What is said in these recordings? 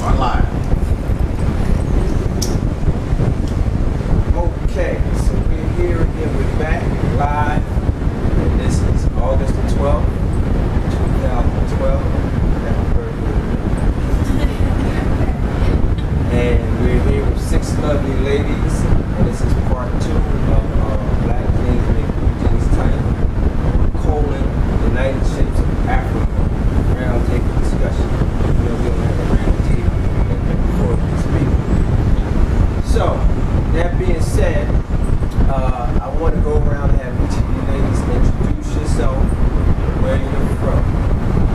are live. Okay, so we're here again. We're back live. And this is August the 12th, 2012. Happy birthday. And we're here with 6 lovely ladies. And this is part 2 of Black Kings Make Blue Jeans Tight, United Shapes of Africa roundtable discussion. We don't have a roundtable before we speak. So, that being said, I want to go around and have each of you ladies introduce yourself, where you're from,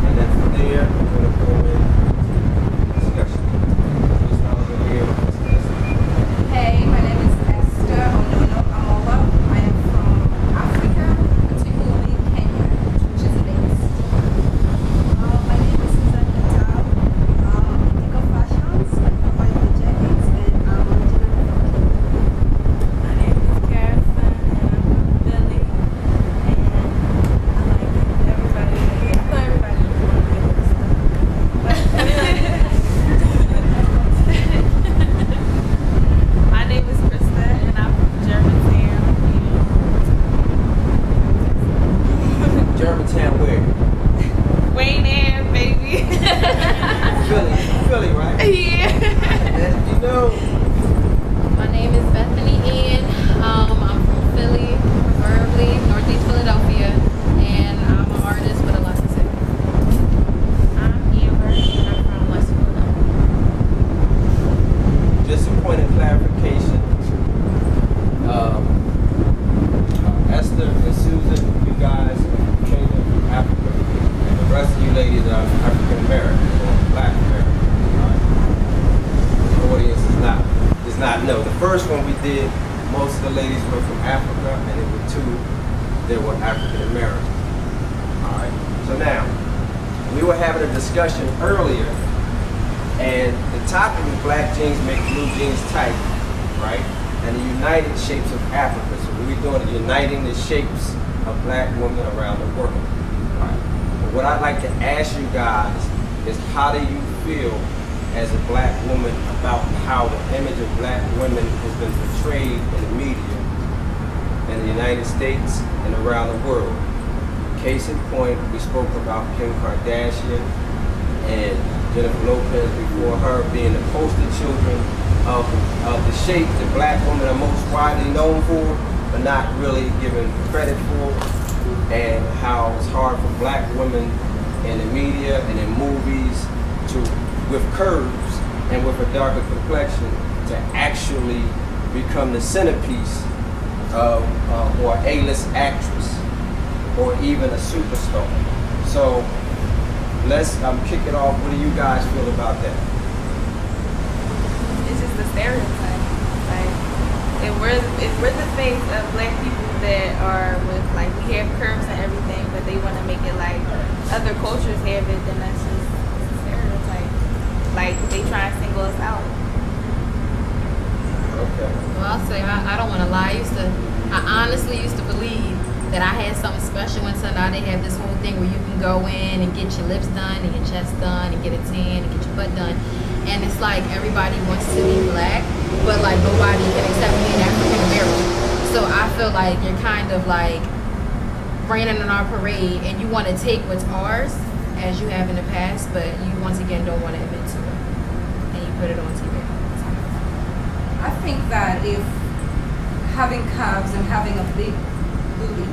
and then from there, we're going to go into discussion. So start over here with Ms. Esther. Hey, my name is Esther Onono Amola. I am from Africa, particularly Kenya, which is based. My name is Susan Natal. Indigo Fashions. I provide the jackets and I'm originally from Kenya. My name is Carson and I'm from Philly, and I like everybody. Not everybody want to get this stuff, but my name is Krista and I'm from Germantown. Germantown where? Wayne Air, baby. Philly, right? Yeah. And you know, My name is Bethany Ian. I'm from Philly, preferably Northeast Philadelphia, and I'm an artist with a lot to say. I'm Amber, and I'm from West Philadelphia. just a point of clarification. Esther and Susan, you guys are from Kenya, Africa, and the rest of you ladies are African American or Black American. Right? The audience does not know. The first one we did, most of the ladies were from Africa, and there were 2 that were African American. All right. So now, we were having a discussion earlier, and the topic was Black Jeans Make Blue Jeans Tight, right? And the United Shapes of Africa. So we were doing uniting the shapes of Black women around the world. Right? But what I'd like to ask you guys is, how do you feel as a Black woman about how the image of Black women has been portrayed in the media in the United States and around the world? Case in point, we spoke about Kim Kardashian and Jennifer Lopez before her being the poster children of the shape that Black women are most widely known for, but not really given credit for, and how it's hard for Black women in the media and in movies with curves and with a darker complexion to actually become the centerpiece of or A-list actress or even a superstar. So let's kick it off. What do you guys feel about that? It's just a stereotype. Like, if we're the face of Black people that are with, like, we have curves and everything, but they want to make it like other cultures have it, then that's just it's a stereotype. Like, they try and single us out. Okay. Well, I'll say I don't want to lie. I honestly used to believe that I had something special until now they have this whole thing where you can go in and get your lips done and your chest done and get a tan and get your butt done. And it's like everybody wants to be Black, but like nobody can accept being African American. So I feel like you're kind of like raining on our parade and you want to take what's ours as you have in the past, but you once again don't want to admit to it. And you put it on TV. I think that if having calves and having a big booty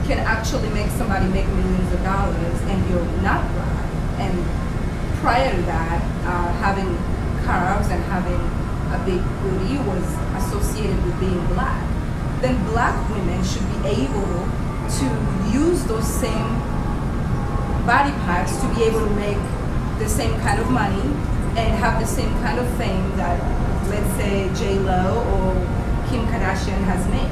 can actually make somebody make millions of dollars and you're not Black, and prior to that, having calves and having a big booty was associated with being Black, then Black women should be able to use those same body parts to be able to make the same kind of money and have the same kind of fame that, let's say, J-Lo or Kim Kardashian has made.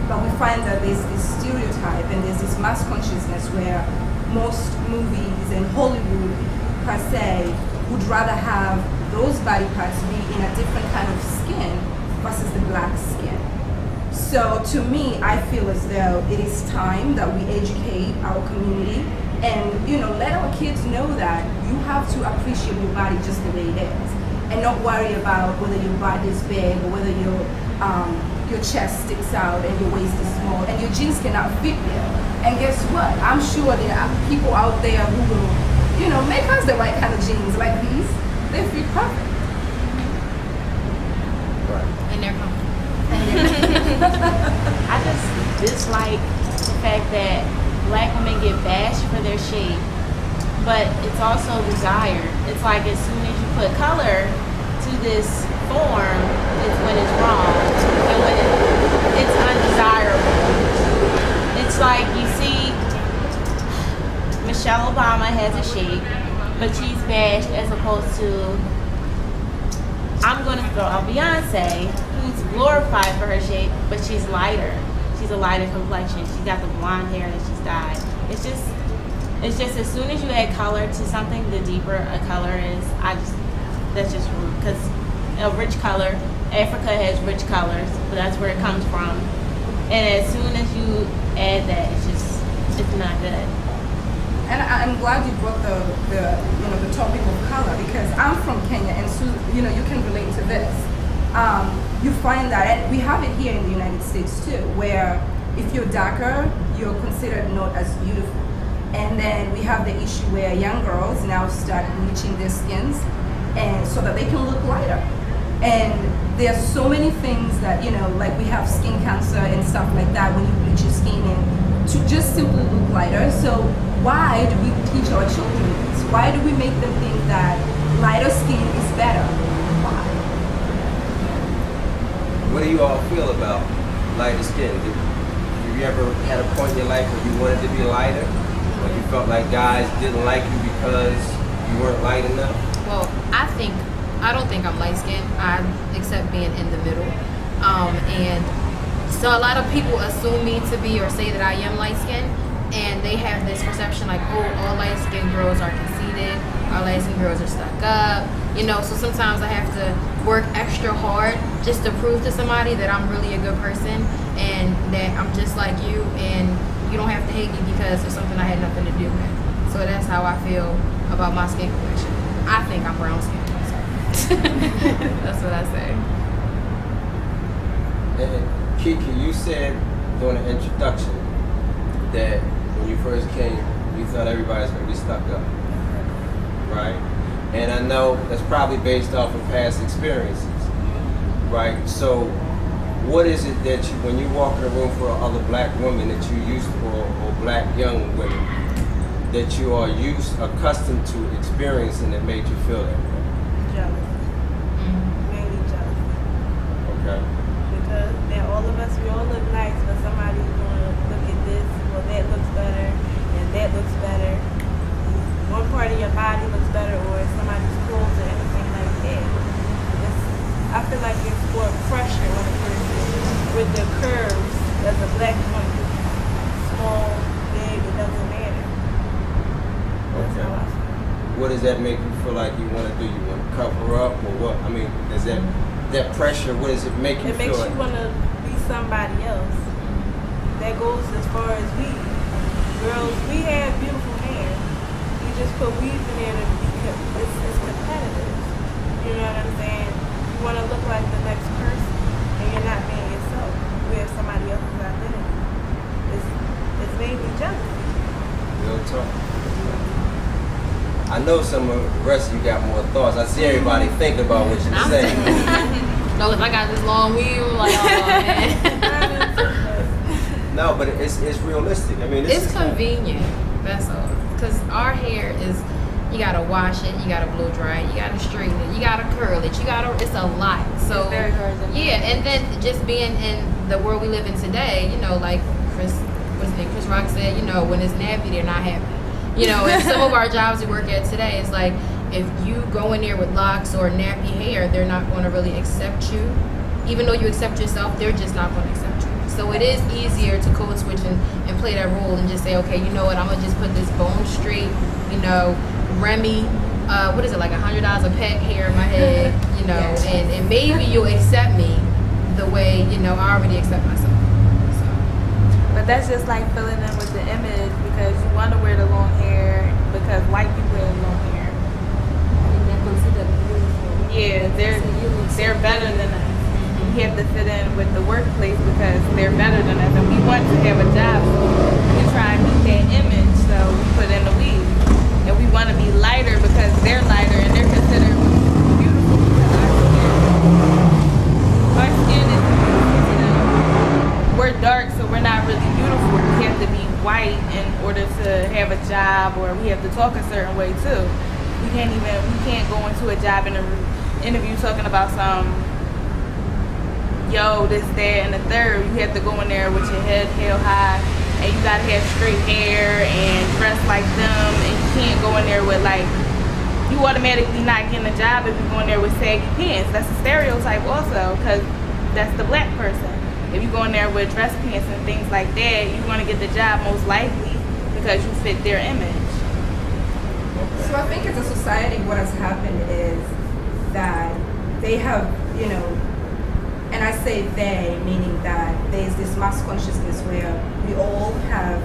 But we find that there's this stereotype and there's this mass consciousness where most movies and Hollywood per se would rather have those body parts be in a different kind of skin versus the Black skin. So to me, I feel as though it is time that we educate our community and let our kids know that you have to appreciate your body just the way it is. and not worry about whether your butt is big or whether your chest sticks out and your waist is small and your jeans cannot fit there. And guess what? I'm sure there are people out there who will, make us the right kind of jeans like these. They fit perfect. Right. And they're comfortable. I just dislike the fact that black women get bashed for their shape, but it's also desired. It's like as soon as you put color to this form, it's when it's wrong, and when it's undesirable. It's like you see Michelle Obama has a shape, but she's bashed as opposed to, I'm going to throw out Beyonce, who's glorified for her shape, but she's lighter. She's a lighter complexion. She's got the blonde hair that she's dyed. It's just as soon as you add color to something, the deeper a color is, that's just rude. Because a rich color, Africa has rich colors, but that's where it comes from. And as soon as you add that, it's not good. And I'm glad you brought the topic of color, because I'm from Kenya, and so you can relate to this. You find that, and we have it here in the United States too, where if you're darker, you're considered not as beautiful. And then we have the issue where young girls now start bleaching their skins, and so that they can look lighter. And there are so many things that like we have skin cancer and stuff like that when you bleach your skin, and to just simply look lighter. So why do we teach our children this? Why do we make them think that lighter skin is better? Why? What do you all feel about lighter skin? Have you ever had a point in your life where you wanted to be lighter? Or you felt like guys didn't like you because you weren't light enough? Well, I don't think I'm light skinned. I accept being in the middle. And so a lot of people assume me to be or say that I am light skinned, and they have this perception like, oh, all light skinned girls are conceited, all light skinned girls are stuck up. So sometimes I have to work extra hard just to prove to somebody that I'm really a good person and that I'm just like you, and you don't have to hate me because it's something I had nothing to do with. So that's how I feel about my skin complexion. I think I'm brown skinned. So. That's what I say. And Kiki, you said during the introduction that when you first came, you thought everybody's going to be stuck up, right? And I know that's probably based off of past experiences, right? So what is it that you, when you walk in a room for other black women that you used to, or black young women, that you are accustomed to experiencing that made you feel that way? Jealous. Mainly jealous. Okay. Because now all of us, we all look nice, but somebody's going to look at this, well, that looks better, and that looks better. One part of your body looks better, or somebody's clothes or anything like that. I feel like it's more pressure on a person with the curves as a black woman. Small, big, it doesn't matter. That's how I feel. What does that make you feel like you want to do? You want to cover up, or what? I mean, does that pressure, what does it make you It feel makes like? you want to be somebody else. That goes as far as we. Girls, we have beautiful hair. You just put weave in there to be, it's competitive. You know what I'm saying? You want to look like the next person, and you're not being yourself. You have somebody else's identity. It's mainly jealousy. Real talk. I know some of the rest of you got more thoughts. I see everybody think about what you're saying. No, if I got this long weave, I'm like, oh man. No, but it's realistic. I mean, It's convenient. That's all. Because our hair is, you gotta wash it, you gotta blow dry it, you gotta straighten it, you gotta curl it, it's a lot. So It's very hard to yeah, and then just being in the world we live in today, like Chris Rock said, when it's nappy, they're not happy. And some of our jobs we work at today, it's like if you go in there with locks or nappy hair, they're not going to really accept you. Even though you accept yourself, they're just not going to accept you. So it is easier to code switch and play that role and just say, okay, you know what, I'm going to just put this bone straight, Remy, what is it, like $100 a peck hair in my head, and maybe you'll accept me the way, I already accept myself. So. But that's just like filling in with the image because you want to wear the long hair because white people wear long hair. And they're considered beautiful. Yeah, they're better than us. We have to fit in with the workplace because they're better than us, and we want to have a job. So we try and meet that image, so we put in the weave, and we want to be lighter because they're lighter and they're considered beautiful because our skin is, we're dark, so we're not really beautiful. We have to be white in order to have a job, or we have to talk a certain way too. We can't go into a job interview talking about some, yo, this, that, and the third. You have to go in there with your head held high, and you gotta have straight hair and dress like them, and you can't go in there with like, you automatically not getting a job if you go in there with saggy pants. That's a stereotype also, because that's the black person. If you go in there with dress pants and things like that, you're gonna get the job most likely because you fit their image. So I think as a society, what has happened is that they have, and I say they, meaning that there's this mass consciousness where we all have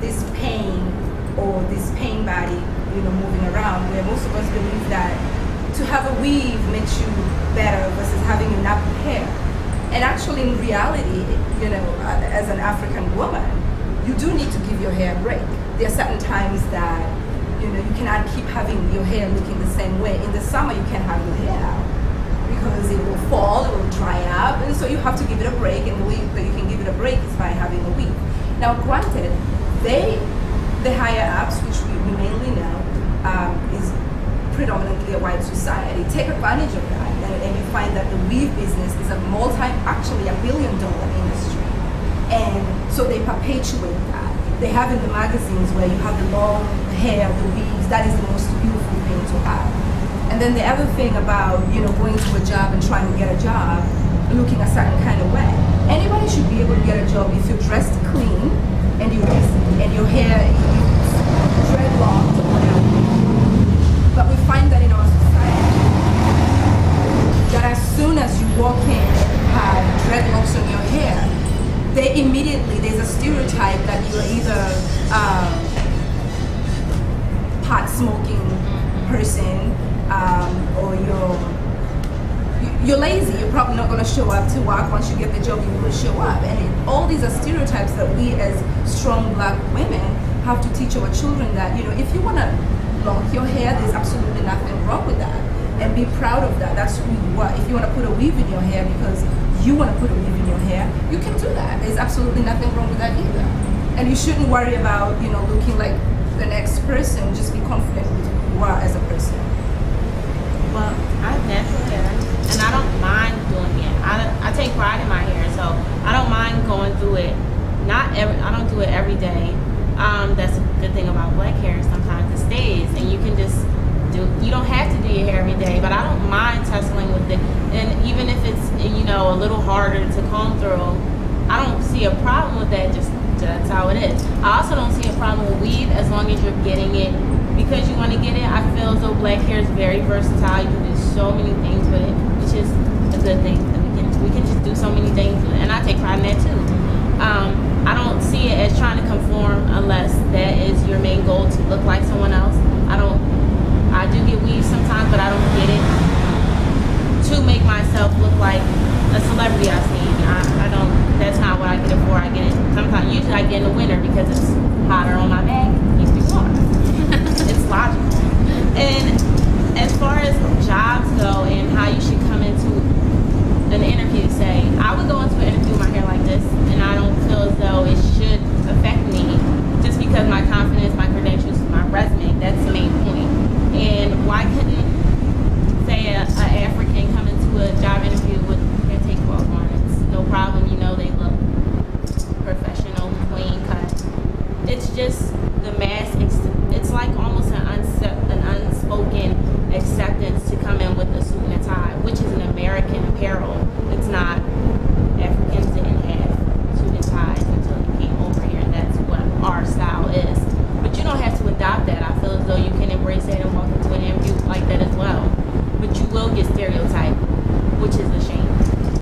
this pain or this pain body, moving around, where most of us believe that to have a weave makes you better versus having a nappy hair. And actually, in reality, as an African woman, you do need to give your hair a break. There are certain times that, you cannot keep having your hair looking the same way. In the summer, you can't have your hair out because it will fall, it will dry up, and so you have to give it a break. And the way that you can give it a break is by having a weave. Now, granted, the higher ups, which we mainly know, is predominantly a white society, take advantage of that, and you find that the weave business is actually a $1 billion industry, and so they perpetuate that. They have in the magazines where you have the long hair, the weaves. That is the most beautiful thing to have. And then the other thing about going to a job and trying to get a job, looking a certain kind of way. Anybody should be able to get a job if you're dressed clean and your hair is dreadlocked or whatever. But we find that in our society, that as soon as you walk in and have dreadlocks on your hair, there's a stereotype that you're either pot smoking person, or you're lazy. You're probably not going to show up to work. Once you get the job, you will show up. And all these are stereotypes that we as strong black women have to teach our children that, if you want to lock your hair, there's absolutely nothing wrong with that. And be proud of that. That's who you are. If you want to put a weave in your hair because you want to put a weave in your hair, you can do that. There's absolutely nothing wrong with that either. And you shouldn't worry about, looking like the next person. Just be confident with who you are as a person. Well, I have natural hair, and I don't mind doing it. I take pride in my hair, so I don't mind going through it. I don't do it every day. That's a good thing about black hair. Sometimes it stays, and you can just you don't have to do your hair every day, but I don't mind tussling with it. And even if it's a little harder to comb through, I don't see a problem with that. Just that's how it is. I also don't see a problem with weave as long as you're getting it because you want to get it. I feel as though black hair is very versatile. You can do so many things with it, which is a good thing. We can just do so many things with it, and I take pride in that too. I don't see it as trying to conform unless that is your main goal, to look like someone else. I do get weave sometimes, but I don't get it to make myself look like a celebrity I've seen. I don't, that's not what I get it for. I get it sometimes, usually I get in the winter because it's hotter on my back, keeps me warm. It's logical. And as far as jobs go and how you should come into an interview, say, I would go into an interview with my hair like this, and I don't feel as though it should affect me just because my confidence, my credentials, my resume, that's the main point. And why couldn't, say, an African come into a job interview with their take-off on? It's no problem, they look professional, clean cut. It's just the mass, it's like almost an unspoken acceptance to come in with a suit and a tie, which is an American apparel. It's not